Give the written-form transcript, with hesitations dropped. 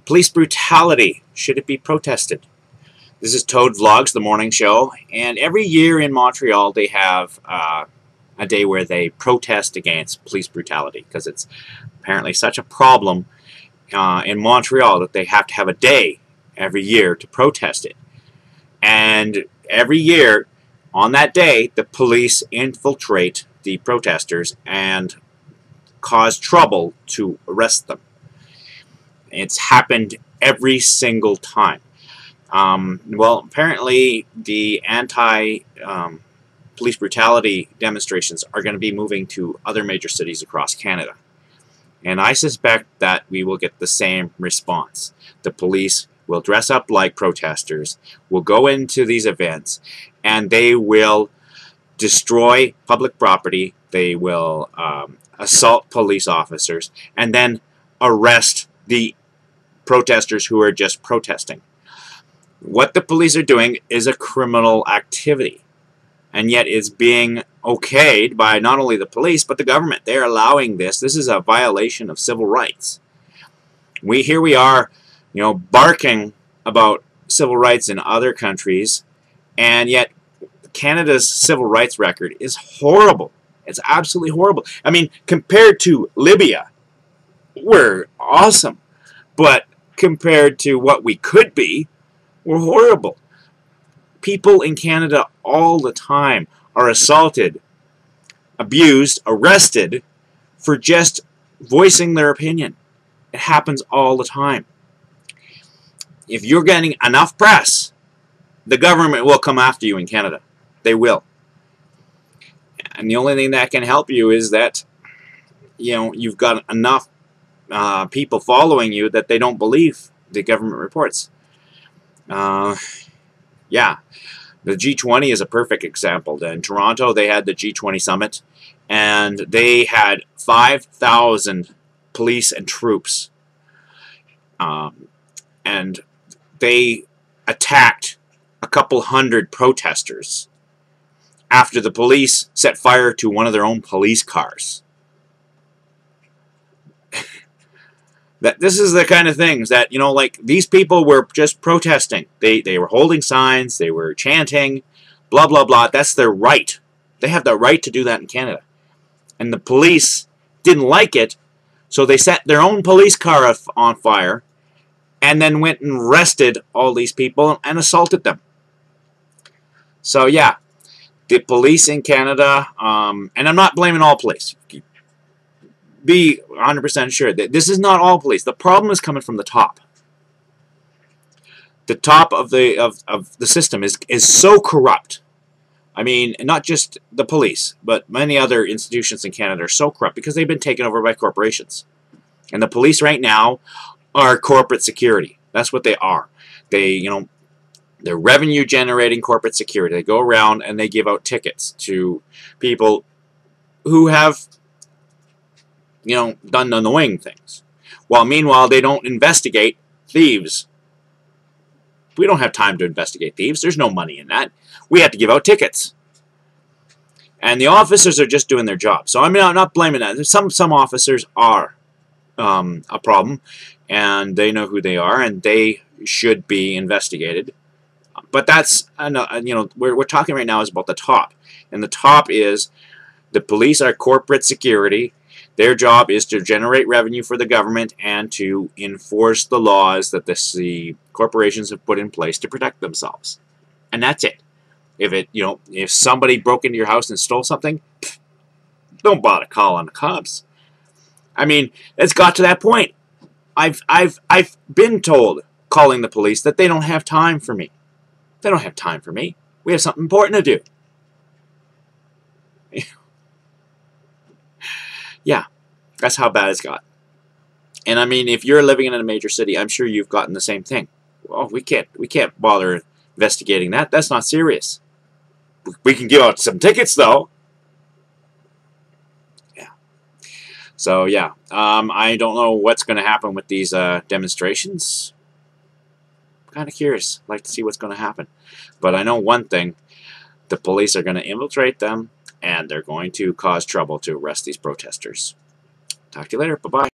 Police brutality. Should it be protested? This is Toad Vlogs, the morning show, and every year in Montreal they have a day where they protest against police brutality because it's apparently such a problem in Montreal that they have to have a day every year to protest it. And every year on that day the police infiltrate the protesters and cause trouble to arrest them. It's happened every single time. Well, apparently the anti-police brutality demonstrations are going to be moving to other major cities across Canada. And I suspect that we will get the same response. The police will dress up like protesters, will go into these events, and they will destroy public property, they will assault police officers, and then arrest the protesters who are just protesting. What the police are doing is a criminal activity, and yet it's being okayed by not only the police but the government. They're allowing this. This is a violation of civil rights. Here we are, barking about civil rights in other countries, and yet Canada's civil rights record is horrible. It's absolutely horrible. I mean, compared to Libya, we're awesome, but compared to what we could be, we're horrible. People in Canada all the time are assaulted, abused, arrested for just voicing their opinion. It happens all the time. If you're getting enough press, the government will come after you in Canada. They will. And the only thing that can help you is that you've got enough people following you that they don't believe the government reports. Yeah, the G20 is a perfect example. In Toronto, they had the G20 summit, and they had 5,000 police and troops, and they attacked a couple hundred protesters after the police set fire to one of their own police cars. That this is the kind of things that, like, these people were just protesting. They were holding signs, they were chanting, blah, blah, blah. That's their right. They have the right to do that in Canada. And the police didn't like it, so they set their own police car on fire and then went and arrested all these people and assaulted them. So, yeah, the police in Canada, and I'm not blaming all police. Be 100% sure that this is not all police. The problem is coming from the top. The top of the system is so corrupt. I mean, not just the police, but many other institutions in Canada are so corrupt because they've been taken over by corporations. And the police right now are corporate security. That's what they are. They're revenue-generating corporate security. They go around and they give out tickets to people who have done annoying things. While meanwhile, they don't investigate thieves. We don't have time to investigate thieves. There's no money in that. We have to give out tickets. And the officers are just doing their job. So, I mean, I'm not blaming that. Some officers are a problem, and they know who they are, and they should be investigated. But that's, we're talking right now is about the top. And the top is the police are corporate security. Their job is to generate revenue for the government and to enforce the laws that the corporations have put in place to protect themselves. And that's it. If somebody broke into your house and stole something, don't bother calling the cops. I mean, it's got to that point. I've been told, calling the police, that they don't have time for me. They don't have time for me. We have something important to do. Yeah, that's how bad it's got. And I mean, if you're living in a major city, I'm sure you've gotten the same thing. Well, we can't bother investigating that. That's not serious. We can give out some tickets, though. Yeah. So yeah, I don't know what's going to happen with these demonstrations. I'm kind of curious. I'd like to see what's going to happen. But I know one thing: the police are going to infiltrate them, and they're going to cause trouble to arrest these protesters. Talk to you later. Bye-bye.